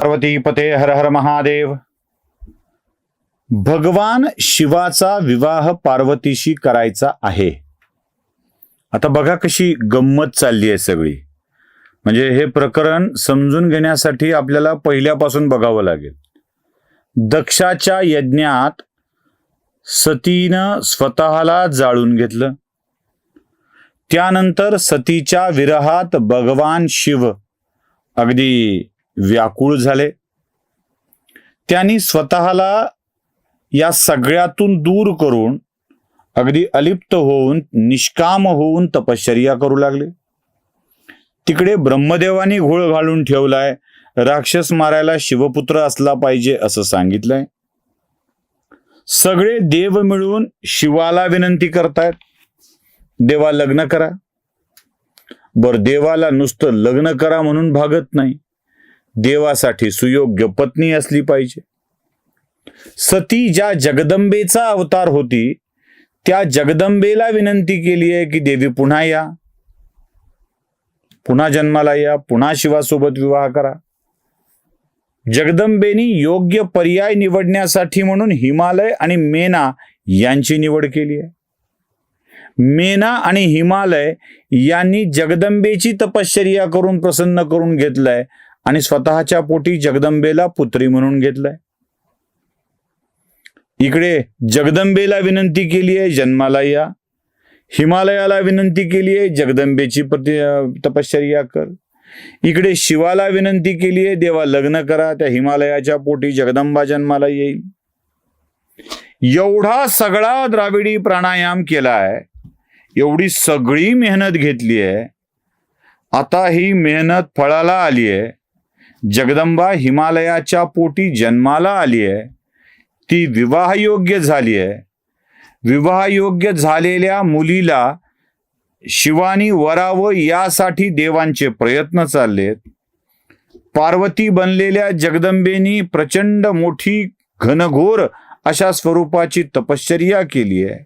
पार्वती पते हर हर महादेव. भगवान शिवाचा विवाह पार्वतीशी करायचा आहे. आता बघा कशी गंमत चालली आहे सगळी. म्हणजे हे प्रकरण समजून घेण्यासाठी आपल्याला पहिल्यापासून बघावं लागेल. दक्षाच्या यज्ञात सतीनं स्वतःला जाळून घेतलं. त्यानंतर सतीच्या विरहात भगवान शिव अगदी व्याकुळ झाले. त्यांनी स्वतःला या सगळ्यातून दूर करून अगदी अलिप्त होऊन निष्काम होऊन तपश्चर्या करू लागले. तिकडे ब्रह्मदेवानी घोळ घालून ठेवलाय, राक्षस मारायला शिवपुत्र असला पाहिजे असं सांगितलंय. सगळे देव मिळून शिवाला विनंती करतायत, देवा लग्न करा. बर, देवाला नुसतं लग्न करा म्हणून भागत नाही, देवासाठी सुयोग्य पत्नी असली पाहिजे. सती ज्या जगदंबेचा अवतार होती त्या जगदंबेला विनंती केली आहे की देवी पुन्हा या, पुन्हा जन्माला या, पुन्हा शिवासोबत विवाह करा. जगदंबेनी योग्य पर्याय निवडण्यासाठी म्हणून हिमालय आणि मेना यांची निवड केली आहे. मेना आणि हिमालय यांनी जगदंबेची तपश्चर्या करून प्रसन्न करून घेतलंय आणि स्वतःच्या पोटी जगदंबेला पुत्री म्हणून घेतलंय. इकडे जगदंबेला विनंती केली आहे जन्माला या, हिमालयाला विनंती केली आहे जगदंबेची तपश्चर्या कर. इकडे शिवाला विनंती केली आहे देवा लग्न करा, त्या हिमालयाच्या पोटी जगदंबा जन्माला येईल. एवढा सगळा द्राविडी प्राणायाम केलाय, एवढी सगळी मेहनत घेतली आहे. आता ही मेहनत फळाला आली आहे. जगदंबा हिमालयाच्या पोटी जन्माला आली आहे, ती विवाहयोग्य झाली आहे. विवाहयोग्य झालेल्या मुलीला शिवानी वरावं यासाठी देवांचे प्रयत्न चाललेत. पार्वती बनलेल्या जगदंबेनी प्रचंड मोठी घनघोर अशा स्वरूपाची तपश्चर्या केली आहे.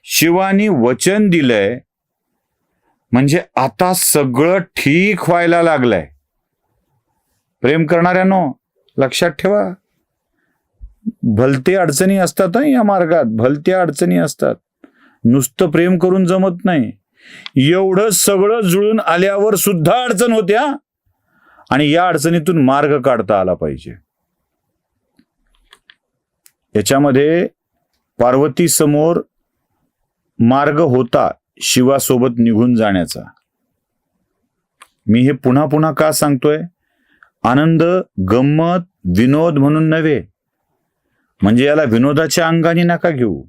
शिवानी वचन दिलंय, म्हणजे आता सगळं ठीक व्हायला लागलंय. प्रेम करणाऱ्यांनो लक्षात ठेवा, भलते अडचणी असतात या मार्गात, भलत्या अडचणी असतात. नुसतं प्रेम करून जमत नाही. एवढं सगळं जुळून आल्यावर सुद्धा अडचण होत्या आणि या अडचणीतून मार्ग काढता आला पाहिजे. याच्यामध्ये पार्वती समोर मार्ग होता शिवासोबत निघून जाण्याचा. मी हे पुन्हा पुन्हा का सांगतोय? आनंद, गंमत, विनोद म्हणून नव्हे. म्हणजे याला विनोदाच्या अंगाने नका घेऊ.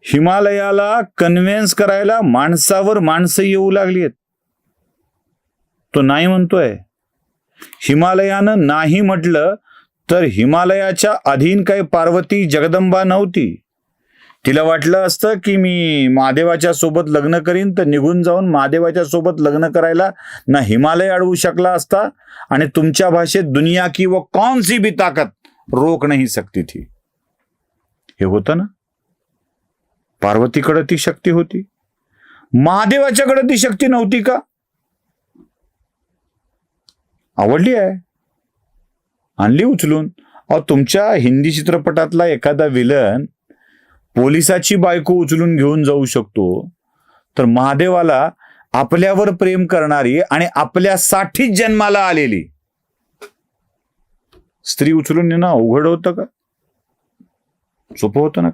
हिमालयाला कन्व्हिन्स करायला माणसावर माणसं येऊ लागलीत. तो नाही म्हणतोय. हिमालयानं नाही म्हटलं तर हिमालयाच्या अधीन काही पार्वती जगदंबा नव्हती. तिला वाटलं असतं की मी महादेवाच्या सोबत लग्न करीन, तर निघून जाऊन महादेवाच्या सोबत लग्न करायला ना हिमालय अडवू शकला असता आणि तुमच्या भाषेत दुनिया की वो कौन सी भी ताकत रोक नाही सकती थी. हे होतं ना. पार्वतीकडे ती शक्ती होती, महादेवाच्याकडे ती शक्ती नव्हती का? आवडली आहे, आणली उचलून. तुमच्या हिंदी चित्रपटातला एखादा विलन पोलिसाची बायको उचलून घेऊन जाऊ शकतो, तर महादेवाला आपल्यावर प्रेम करणारी आणि आपल्यासाठीच जन्माला आलेली स्त्री उचलून नेणं अवघड होतं का? सोपं होतं ना.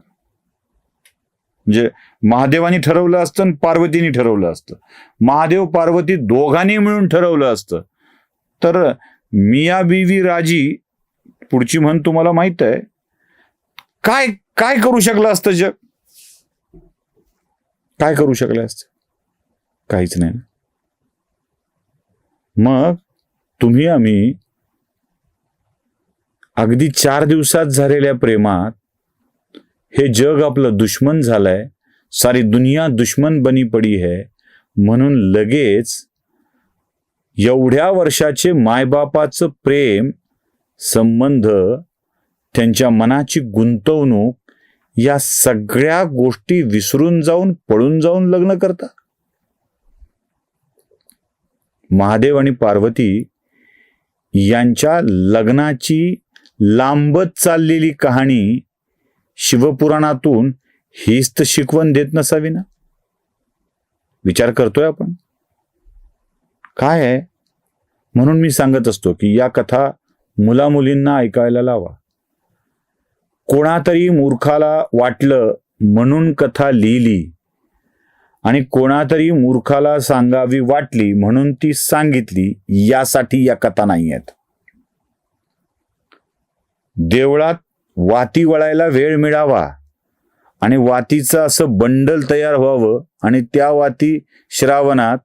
म्हणजे महादेवानी ठरवलं असतं आणि पार्वतीने ठरवलं असतं, महादेव पार्वती दोघांनी मिळून ठरवलं असतं, तर मिया बीवी राजी, पुढची म्हण तुम्हाला माहित आहे, काय काय करू शकलं असतं जग? काय करू शकलं असतं? काहीच नाही. मग तुम्ही आम्ही अगदी 4 दिवसात झालेल्या प्रेमात हे जग आपलं दुश्मन झालंय, सारी दुनिया दुश्मन बनी पडी है म्हणून लगेच एवढ्या वर्षाचे मायबापाचं प्रेम, संबंध, त्यांच्या मनाची गुंतवणूक या सगळ्या गोष्टी विसरून जाऊन पळून जाऊन लग्न करता. महादेव आणि पार्वती यांच्या लग्नाची लांबत चाललेली कहाणी शिवपुराणातून हीच तर शिकवण देत नसावी ना? विचार करतोय आपण काय आहे? म्हणून मी सांगत असतो की या कथा मुलामुलींना ऐकायला लावा. कोणातरी मूर्खाला वाटलं म्हणून कथा लिहिली आणि कोणातरी मूर्खाला सांगावी वाटली म्हणून ती सांगितली, यासाठी या कथा नाही आहेत. देवळात वाती वळायला वेळ मिळावा आणि वातीचं असं बंडल तयार व्हावं आणि त्या वाती श्रावणात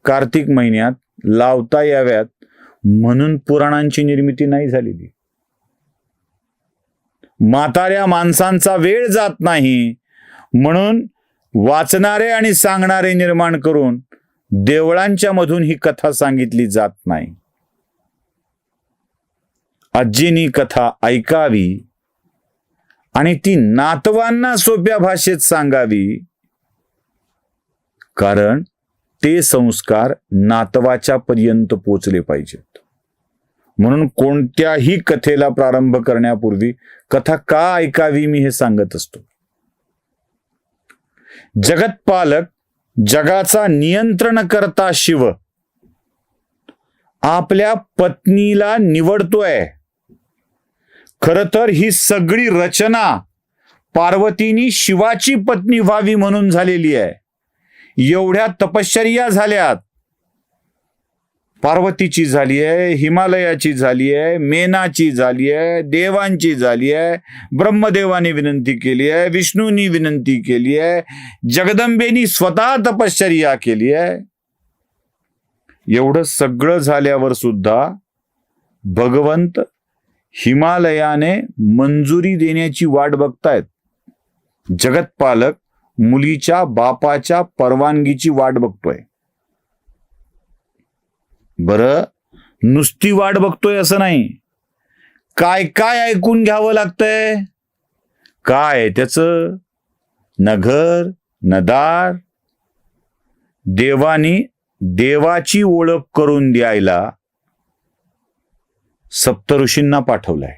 कार्तिक महिन्यात लावता याव्यात म्हणून पुराणांची निर्मिती नाही झालेली. म्हाताऱ्या माणसांचा वेळ जात नाही म्हणून वाचणारे आणि सांगणारे निर्माण करून देवळांच्या मधून ही कथा सांगितली जात नाही. आजीनी कथा ऐकावी आणि ती नातवांना सोप्या भाषेत सांगावी, कारण ते संस्कार नातवाच्या पर्यंत पोचले पाहिजेत. म्हणून कोणत्याही कथेला प्रारंभ करण्यापूर्वी कथा का ऐकावी मी हे सांगत असतो. जगतपालक, जगाचा नियंत्रण करता शिव आपल्या पत्नीला निवडतोय. खरं तर ही सगळी रचना पार्वतीनी शिवाची पत्नी व्हावी म्हणून झालेली आहे. एवढ्या तपश्चर्या झाल्यात. पार्वतीची झाली आहे, हिमालयाची झाली आहे, मेनाची झाली आहे, देवांची झाली आहे, ब्रह्मदेवाने विनंती केली आहे, विष्णूंनी विनंती केली आहे, जगदंबेनी स्वतः तपश्चर्या केली आहे. एवढं सगळं झाल्यावर सुद्धा भगवंत हिमालयाने मंजुरी देण्याची वाट बघतायत. जगतपालक मुलीच्या बापाच्या परवानगीची वाट बघतोय. बरं, नुसती वाट बघतोय असं नाही, काय काय ऐकून घ्यावं लागतंय. काय त्याचं? न घर न दार. देवानी देवाची ओळख करून द्यायला सप्तऋषींना पाठवलंय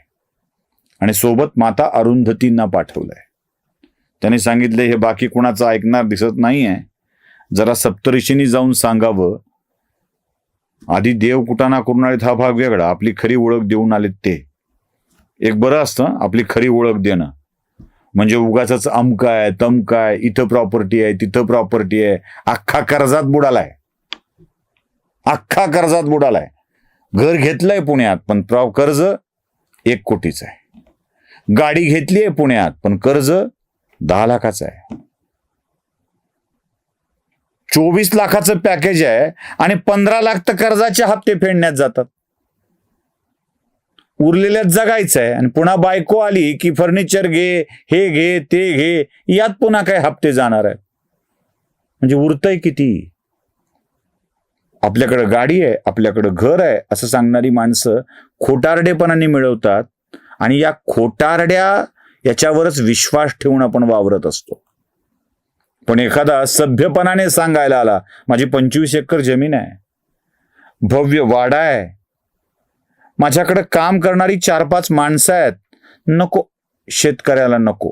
आणि सोबत माता अरुंधतींना पाठवलंय. त्याने सांगितले हे बाकी कुणाचं ऐकणार दिसत नाहीये, जरा सप्तऋषींनी जाऊन सांगावं. आधी देव कुटाणा करून आलेत हा भाग वेगळा, आपली खरी ओळख देऊन आलेत ते एक बरं असतं. आपली खरी ओळख देणं म्हणजे उगाच अमका आहे तमका आहे, इथं प्रॉपर्टी आहे तिथं प्रॉपर्टी आहे. अख्खा कर्जात बुडालाय, अख्खा कर्जात बुडालाय. घर घेतलंय पुण्यात पण कर्ज 1 कोटीचं आहे. गाडी घेतली आहे पुण्यात पण कर्ज 10 लाखाचं आहे. 24 लाखाचं पॅकेज आहे आणि 15 लाख तर कर्जाचे हप्ते फेडण्यात जातात. उरलेल्यात जगायचं आहे आणि पुन्हा बायको आली की फर्निचर घे, हे घे ते घे, यात पुन्हा काय हप्ते जाणार आहेत. म्हणजे उरतंय किती? आपल्याकडे गाडी आहे, आपल्याकडे घर आहे असं सांगणारी माणसं खोटारडेपणाने मिळवतात आणि या खोटारड्या याच्यावरच विश्वास ठेवून आपण वावरत असतो. पण एखादा सभ्यपणाने सांगायला आला माझी 25 एकर जमीन आहे, भव्य वाडा आहे, माझ्याकडे काम करणारी 4-5 माणसं आहेत, नको शेतकऱ्याला नको,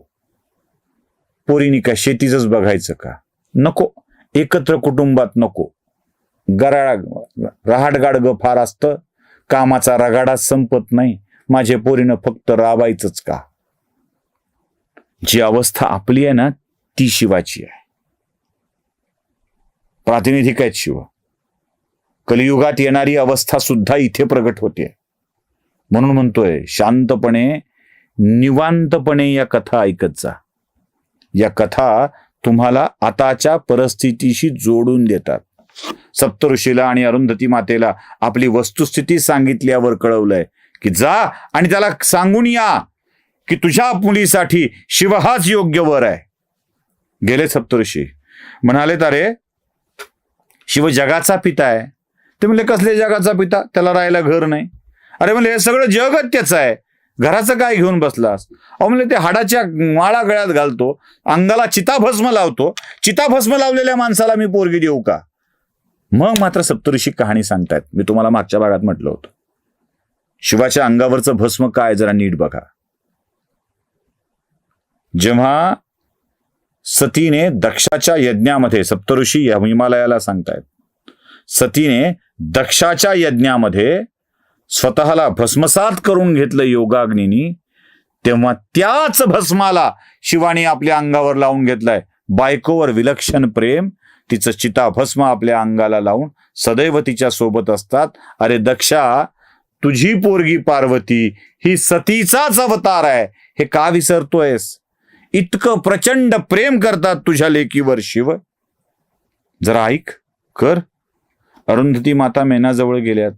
पोरीनी का शेतीच बघायचं का नको, एकत्र कुटुंबात नको, रहाटगाडग फार असतं, कामाचा रगाडा संपत नाही, माझ्या पोरीनं फक्त राबायचंच का. जी अवस्था आपली आहे ना ती शिवाची आहे. प्रातिनिधिक आहेत शिव. कलियुगात येणारी अवस्था सुद्धा इथे प्रगट होते. म्हणून म्हणतोय शांतपणे निवांतपणे या कथा ऐकत जा. या कथा तुम्हाला आताच्या परिस्थितीशी जोडून देतात. सप्तऋषीला आणि अरुंधती मातेला आपली वस्तुस्थिती सांगितल्यावर कळवलंय की जा आणि त्याला सांगून या की तुझ्या मुलीसाठी शिव हाच योग्य वर आहे. गेले सप्तऋषी म्हणाले अरे शिव जगाचा पिता आहे. ते म्हणले कसले जगाचा पिता, त्याला राहायला घर नाही. अरे म्हणले हे सगळं जगच त्याचं आहे, घराचं काय घेऊन बसलास. अहो म्हणले ते हाडाच्या माळा गळ्यात घालतो, अंगाला चिताभस्म लावतो, चिताभस्म लावलेल्या माणसाला मी पोरगी देऊ का. मग मात्र सप्तऋषी कहाणी सांगतायत. मी तुम्हाला मागच्या भागात म्हटलं होतं शिवाच्या अंगावरचं भस्म काय जरा नीट बघा. जेव्हा सतीने दक्षाच्या यज्ञामध्ये, सप्तऋषी हिमालयाला सांगतायत, सतीने दक्षाच्या यज्ञामध्ये स्वतःला भस्मसात करून घेतलं योगाग्नीनी, तेव्हा त्याच भस्माला शिवाने आपल्या अंगावर लावून घेतलाय. बायकोवर विलक्षण प्रेम, तिचं चिताभस्म आपल्या अंगाला लावून सदैव तिच्या सोबत असतात. अरे दक्षा, तुझी पोरगी पार्वती ही सतीचाच अवतार आहे, हे का विसरतोयस? इतकं प्रचंड प्रेम करतात तुझ्या लेकीवर शिव. जरा ऐक कर. अरुंधती माता मेनाजवळ गेल्यात.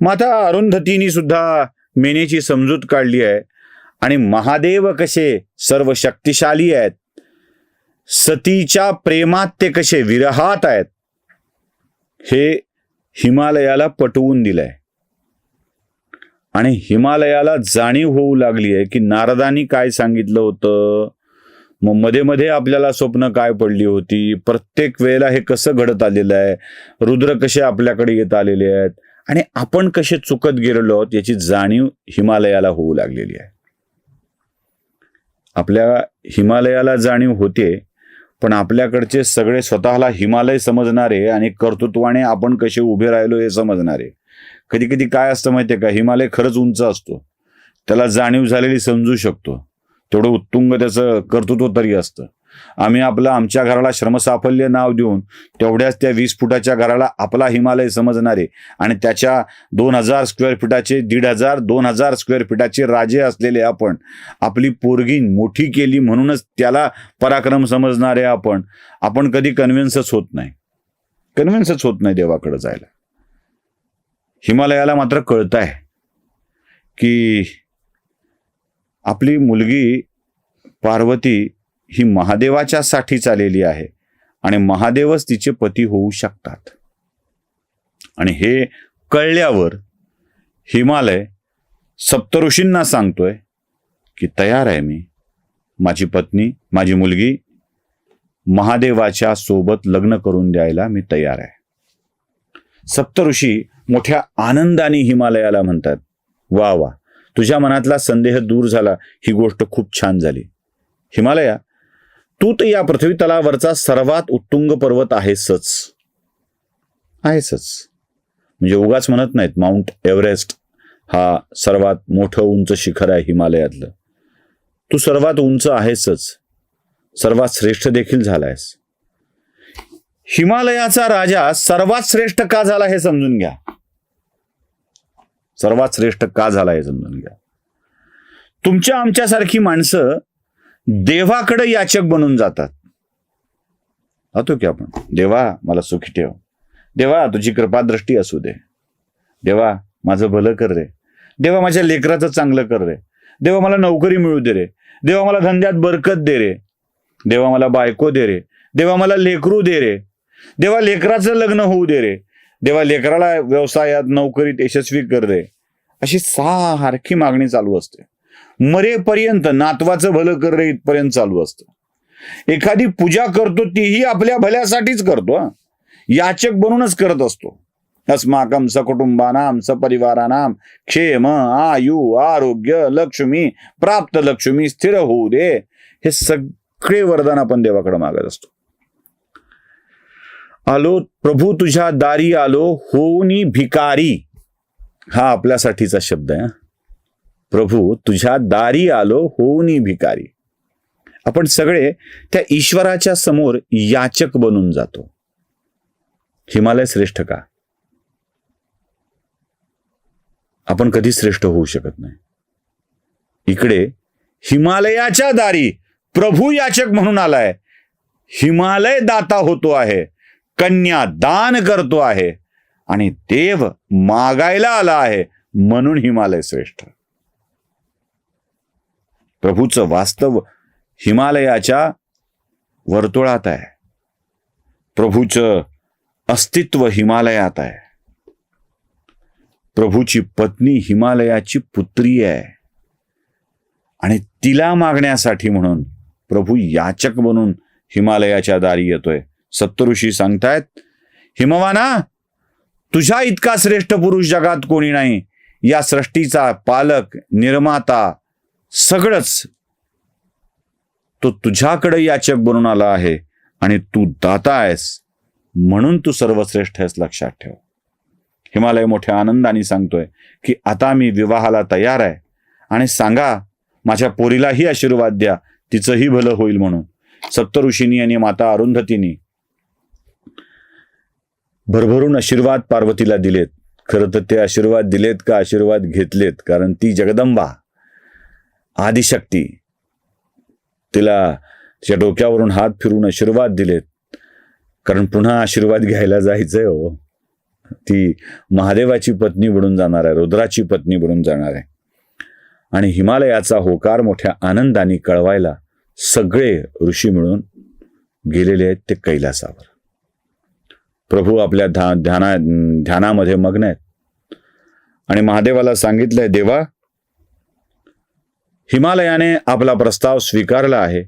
माता अरुंधतीनी सुद्धा मेनेची समजूत काढली आहे. आणि महादेव कसे सर्व शक्तिशाली आहेत, सतीच्या प्रेमात ते कसे विरहात आहेत, हे हिमालयाला पटवून दिलंय. आणि हिमालयाला जाणीव होऊ लागली आहे की नारदांनी काय सांगितलं होतं. मग मध्ये मध्ये आपल्याला स्वप्न काय पडली होती, प्रत्येक वेळेला हे कसं घडत आलेलं आहे, रुद्र कसे आपल्याकडे येत आलेले आहेत आणि आपण कसे चुकत गेलेलो आहोत, याची जाणीव हिमालयाला होऊ लागलेली आहे. आपल्या हिमालयाला जाणीव होते, पण आपल्याकडचे सगळे स्वतःला हिमालय समजणारे आणि कर्तृत्वाने आपण कसे उभे राहिलो हे समजणारे. कधी कधी काय असतं माहितीये का, हिमालय खरंच उंच असतो, त्याला जाणीव झालेली समजू शकतो, तेवढं उत्तुंग त्याचं कर्तृत्व तरी असतं. आम्ही आमच्या घराला श्रमसाफल्य नाव देऊन तेवढ्याच त्या 20 फुटाच्या घराला आपला हिमालय समजणारे आणि त्याच्या 2000 स्क्वेअर फीटाचे 1500 2000 स्क्वेअर फीटाचे राजे असलेले आपण, आपली पोरगी मोठी केली म्हणूनच त्याला पराक्रम समजणारे आपण कधी कन्व्हिन्सच होत नाही देवाकडे जायला. हिमालयाला मात्र कळतंय की आपली मुलगी पार्वती ही महादेवाच्या साठी चालेली आहे आणि महादेवच तिचे पती होऊ शकतात. आणि हे कळल्यावर हिमालय सप्तऋषींना सांगतोय की तयार आहे मी, माझी पत्नी, माझी मुलगी महादेवाच्या सोबत लग्न करून द्यायला मी तयार आहे. सप्तऋषी मोठ्या आनंदाने हिमालयाला म्हणतात, वा वा, तुझ्या मनातला संदेह दूर झाला, ही गोष्ट खूप छान झाली. हिमालया, तू तर या पृथ्वी तलावरचा सर्वात उत्तुंग पर्वत आहेसच. म्हणजे उगाच म्हणत नाहीत माउंट एव्हरेस्ट हा सर्वात मोठं उंच शिखर आहे हिमालयातलं. तू सर्वात उंच आहेसच, सर्वात श्रेष्ठ देखील झालायस. हिमालयाचा राजा सर्वात श्रेष्ठ का झाला हे समजून घ्या. सर्वात श्रेष्ठ का झाला हे समजून घ्या. तुमच्या आमच्यासारखी माणसं देवाकडे याचक बनून जातात. होतो की आपण, देवा मला सुखी ठेव, देवा तुझी कृपादृष्टी असू दे, देवा माझं भलं कर रे, देवा माझ्या लेकराचं चांगलं कर रे, देवा मला नोकरी मिळू दे रे, देवा मला धंद्यात बरकत दे रे, देवा मला बायको दे रे, देवा मला लेकरू दे रे, देवा लेकराचं लग्न होऊ दे रे, देवा लेकराला व्यवसायात नोकरीत यशस्वी कर रे. अशी सारखी मागणी चालू असते. मरेपर्यंत नातवाचं भलं कर रे इथपर्यंत चालू असतं. एखादी पूजा करतो तीही आपल्या भल्यासाठीच करतो, याचक बनूनच करत असतो. अस्माकं सकुटुंबानां सपरिवाराणां क्षेम आयु आरोग्य लक्ष्मी प्राप्त लक्ष्मी स्थिर होऊ दे, हे सगळे वरदान आपण देवाकडे मागत असतो. आलो प्रभू तुझ्या दारी आलो होऊनी भिकारी, हा आपल्यासाठीचा शब्द आहे. प्रभू तुझ्या दारी आलो होऊनी भिकारी. आपण सगळे त्या ईश्वराच्या समोर याचक बनून जातो. हिमालय श्रेष्ठ का? आपण कधी श्रेष्ठ होऊ शकत नाही. इकडे हिमालयाच्या दारी प्रभू याचक म्हणून आलाय. हिमालय दाता होतो आहे, कन्या दान करतो आहे आणि देव मागायला आला आहे, म्हणून हिमालय श्रेष्ठ. प्रभूचं वास्तव हिमालयाच्या वर्तुळात आहे. प्रभूचं अस्तित्व हिमालयात आहे. प्रभूची पत्नी हिमालयाची पुत्री आहे आणि तिला मागण्यासाठी म्हणून प्रभू याचक बनून हिमालयाच्या दारी येतोय. सप्तऋषी सांगतायत, हिमवाना तुझ्या इतका श्रेष्ठ पुरुष जगात कोणी नाही. या सृष्टीचा पालक, निर्माता, सगळंच तो तुझ्याकडे याचक बनून आला आहे आणि तू दाता आहेस, म्हणून तू सर्वश्रेष्ठ आहेस, लक्षात ठेव. हिमालय मोठ्या आनंदाने सांगतोय की आता मी विवाहाला तयार आहे आणि सांगा माझ्या पोरीलाही आशीर्वाद द्या, तिचंही भलं होईल म्हणून. सप्तऋषींनी आणि माता अरुंधतींनी भरभरून आशीर्वाद पार्वतीला दिलेत. खरं तर ते आशीर्वाद दिलेत का आशीर्वाद घेतलेत, कारण ती जगदंबा आदिशक्ती, तिला तिच्या डोक्यावरून हात फिरून आशीर्वाद दिलेत, कारण पुन्हा आशीर्वाद घ्यायला जायचंय. हो, ती महादेवाची पत्नी बनून जाणार आहे, रुद्राची पत्नी बनून जाणार आहे. आणि हिमालयाचा होकार मोठ्या आनंदाने कळवायला सगळे ऋषी मिळून गेलेले आहेत ते कैलासावर. प्रभू आपल्या ध्यानामध्ये मग्न आहेत आणि महादेवाला सांगितलंय, देवा, हिमालयाने आपला प्रस्ताव स्वीकारला आहे.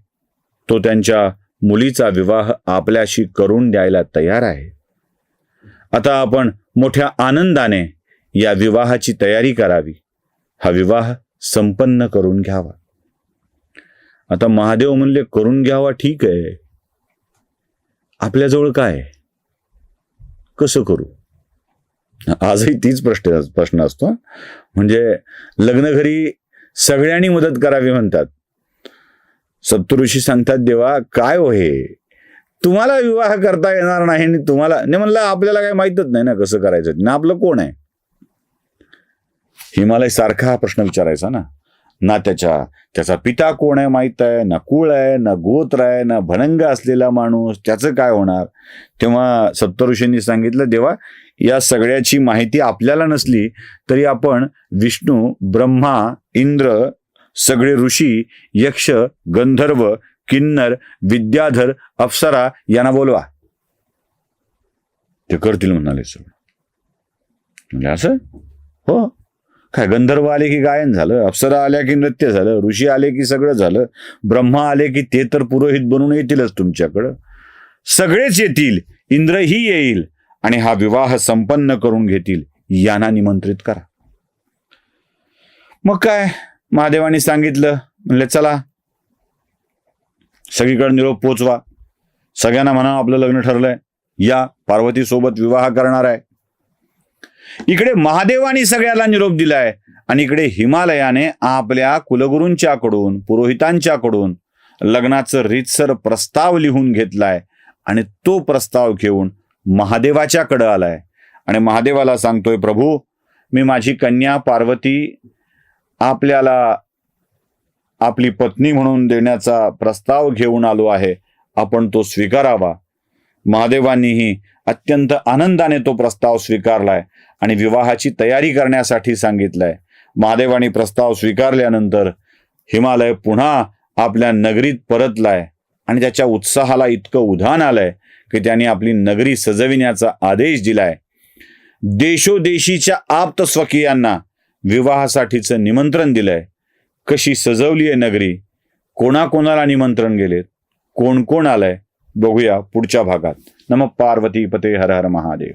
तो त्यांच्या मुलीचा विवाह आपल्याशी करून द्यायला तयार आहे. आता आपण मोठ्या आनंदाने या विवाहाची तयारी करावी, हा विवाह संपन्न करून घ्यावा. आता महादेव म्हणले, करून घ्यावा ठीक आहे, आपल्याजवळ काय, कसं करू? आजही तीच प्रश्न असतो. म्हणजे लग्न घरी सगळ्यांनी मदत करावी म्हणतात. सप्तऋषी सांगतात, देवा काय हो हे, तुम्हाला विवाह करता येणार नाही आणि तुम्हाला नाही म्हणलं, आपल्याला काही माहीतच नाही ना कसं करायचं, ना आपलं कोण आहे. हिमालय सारखा हा प्रश्न विचारायचा ना त्याचा पिता कोण आहे माहित आहे, ना कुळ आहे, ना गोत्र आहे, ना भणंग असलेला माणूस, त्याचं काय होणार. तेव्हा सप्तऋषींनी सांगितलं, देवा, या सगळ्याची माहिती आपल्याला नसली तरी आपण विष्णू, ब्रह्मा, इंद्र, सगळे ऋषी, यक्ष, गंधर्व, किन्नर, विद्याधर, अप्सरा यांना बोलवा, ते करतील म्हणाले सगळं. म्हणजे असं हो काय, गंधर्व आले की गायन झालं, अप्सरा आल्या की नृत्य झालं, ऋषी आले की सगळं झालं, ब्रह्मा आले की ते तर पुरोहित बनून येतीलच तुमच्याकडं, सगळेच येतील, इंद्रही येईल आणि हा विवाह संपन्न करून घेतील, यांना निमंत्रित करा. मग काय महादेवानी सांगितलं, म्हणले चला सगळीकडे निरोप पोचवा, सगळ्यांना म्हणा आपलं लग्न ठरलंय, या पार्वती सोबत विवाह करणार आहे. इकडे महादेवानी सगळ्याला निरोप दिलाय आणि इकडे हिमालयाने आपल्या कुलगुरूंच्याकडून, पुरोहितांच्याकडून लग्नाचं रीतसर प्रस्ताव लिहून घेतलाय आणि तो प्रस्ताव घेऊन महादेवाच्याकडे आलाय आणि महादेवाला सांगतोय, प्रभू, मी माझी कन्या पार्वती आपल्याला आपली पत्नी म्हणून देण्याचा प्रस्ताव घेऊन आलो आहे, आपण तो स्वीकारावा. महादेवांनीही अत्यंत आनंदाने तो प्रस्ताव स्वीकारलाय आणि विवाहाची तयारी करण्यासाठी सांगितलंय. महादेवानी प्रस्ताव स्वीकारल्यानंतर हिमालय पुन्हा आपल्या नगरीत परतलाय आणि त्याच्या उत्साहाला इतकं उधाण आलंय की त्याने आपली नगरी सजविण्याचा आदेश दिलाय. देशोदेशीच्या आप्त स्वकीयांना विवाहासाठीचं निमंत्रण दिलंय. कशी सजवली आहे नगरी, कोणाकोणाला निमंत्रण गेलेत, कोण कोण आलंय, बघूया पुढच्या भागात. नमः पार्वती पते, हर हर महादेव.